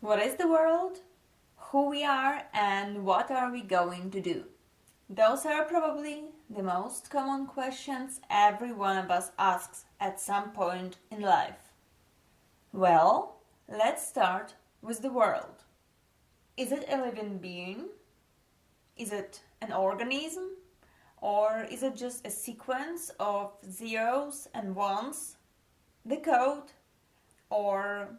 What is the world? Who we are and what are we going to do? Those are probably the most common questions every one of us asks at some point in life. Well, let's start with the world. Is it a living being? Is it an organism? Or is it just a sequence of zeros and ones? The code? Or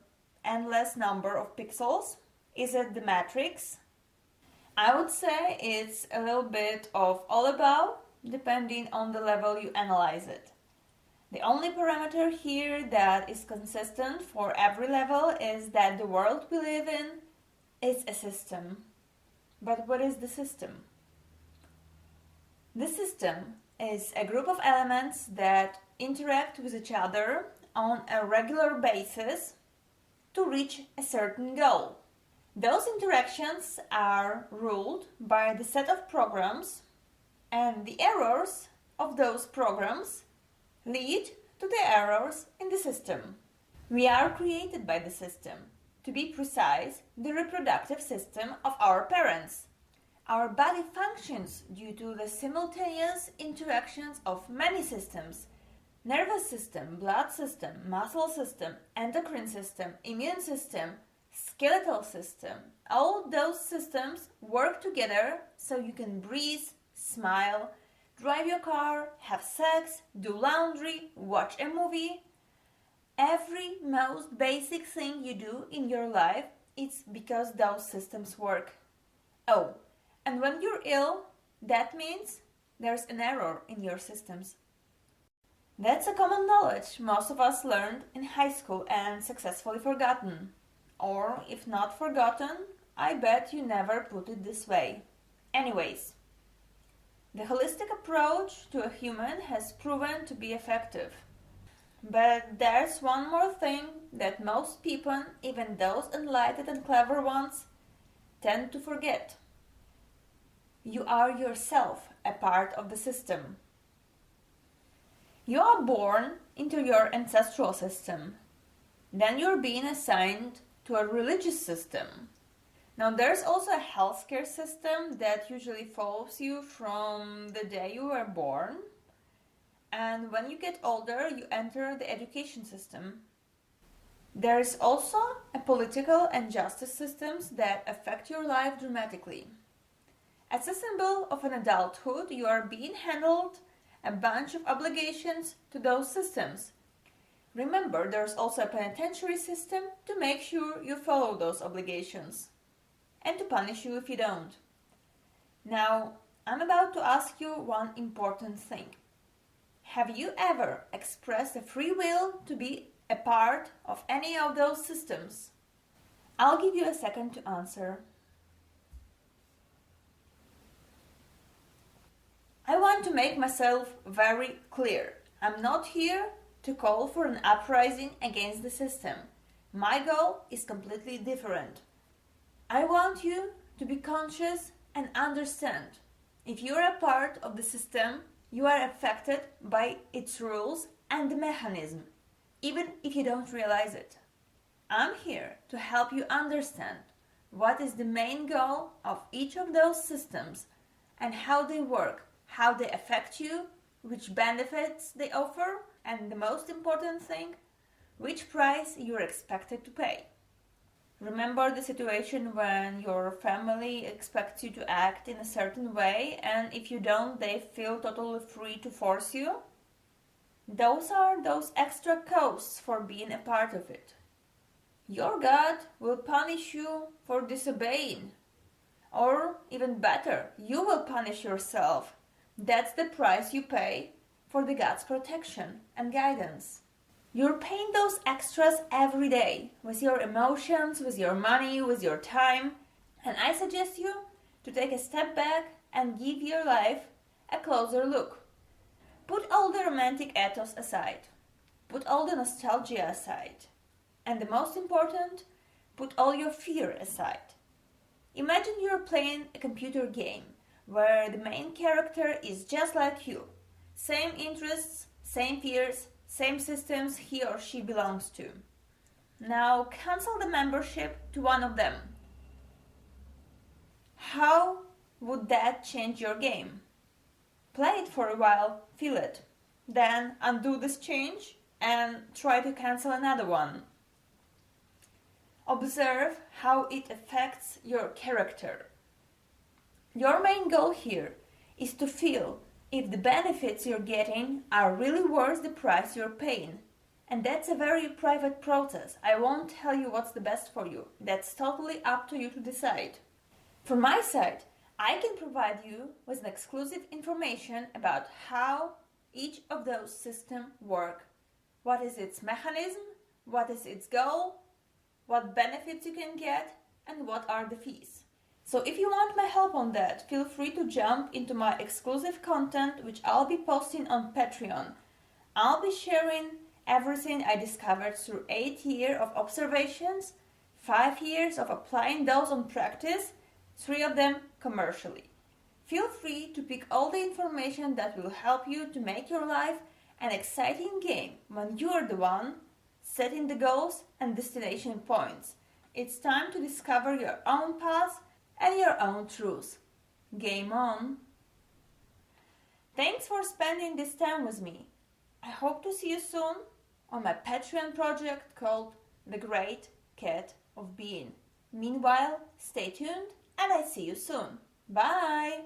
endless number of pixels? Is it the matrix? I would say it's a little bit of all about, depending on the level you analyze it. The only parameter here that is consistent for every level is that the world we live in is a system. But what is the system? The system is a group of elements that interact with each other on a regular basis to reach a certain goal. Those interactions are ruled by the set of programs, and the errors of those programs lead to the errors in the system. We are created by the system. To be precise, the reproductive system of our parents. Our body functions due to the simultaneous interactions of many systems: nervous system, blood system, muscle system, endocrine system, immune system, skeletal system. All those systems work together so you can breathe, smile, drive your car, have sex, do laundry, watch a movie. Every most basic thing you do in your life, it's because those systems work. Oh, and when you're ill, that means there's an error in your systems. That's a common knowledge most of us learned in high school and successfully forgotten. Or, if not forgotten, I bet you never put it this way. Anyways, the holistic approach to a human has proven to be effective. But there's one more thing that most people, even those enlightened and clever ones, tend to forget. You are yourself a part of the system. You are born into your ancestral system. Then you're being assigned to a religious system. Now there's also a healthcare system that usually follows you from the day you were born. And when you get older, you enter the education system. There's also a political and justice systems that affect your life dramatically. As a symbol of an adulthood, you are being handled a bunch of obligations to those systems. Remember, there's also a penitentiary system to make sure you follow those obligations and to punish you if you don't. Now, I'm about to ask you one important thing. Have you ever expressed a free will to be a part of any of those systems? I'll give you a second to answer. I want to make myself very clear. I'm not here to call for an uprising against the system. My goal is completely different. I want you to be conscious and understand. If you're a part of the system, you are affected by its rules and the mechanism, even if you don't realize it. I'm here to help you understand what is the main goal of each of those systems and how they work, how they affect you, which benefits they offer, and the most important thing, which price you're expected to pay. Remember the situation when your family expects you to act in a certain way, and if you don't, they feel totally free to force you? Those are those extra costs for being a part of it. Your God will punish you for disobeying. Or, even better, you will punish yourself. That's the price you pay for the God's protection and guidance. You're paying those extras every day with your emotions, with your money, with your time. And I suggest you to take a step back and give your life a closer look. Put all the romantic ethos aside. Put all the nostalgia aside. And the most important, put all your fear aside. Imagine you're playing a computer game where the main character is just like you. Same interests, same fears, same systems he or she belongs to. Now cancel the membership to one of them. How would that change your game? Play it for a while, feel it. Then undo this change and try to cancel another one. Observe how it affects your character. Your main goal here is to feel if the benefits you're getting are really worth the price you're paying. And that's a very private process. I won't tell you what's the best for you. That's totally up to you to decide. From my side, I can provide you with an exclusive information about how each of those systems work. What is its mechanism? What is its goal? What benefits you can get? And what are the fees? So if you want my help on that, feel free to jump into my exclusive content, which I'll be posting on Patreon. I'll be sharing everything I discovered through 8 years of observations, 5 years of applying those on practice, 3 of them commercially. Feel free to pick all the information that will help you to make your life an exciting game when you are the one setting the goals and destination points. It's time to discover your own path and your own truth. Game on! Thanks for spending this time with me. I hope to see you soon on my Patreon project called The Great Cat of Being. Meanwhile, stay tuned and I see you soon. Bye!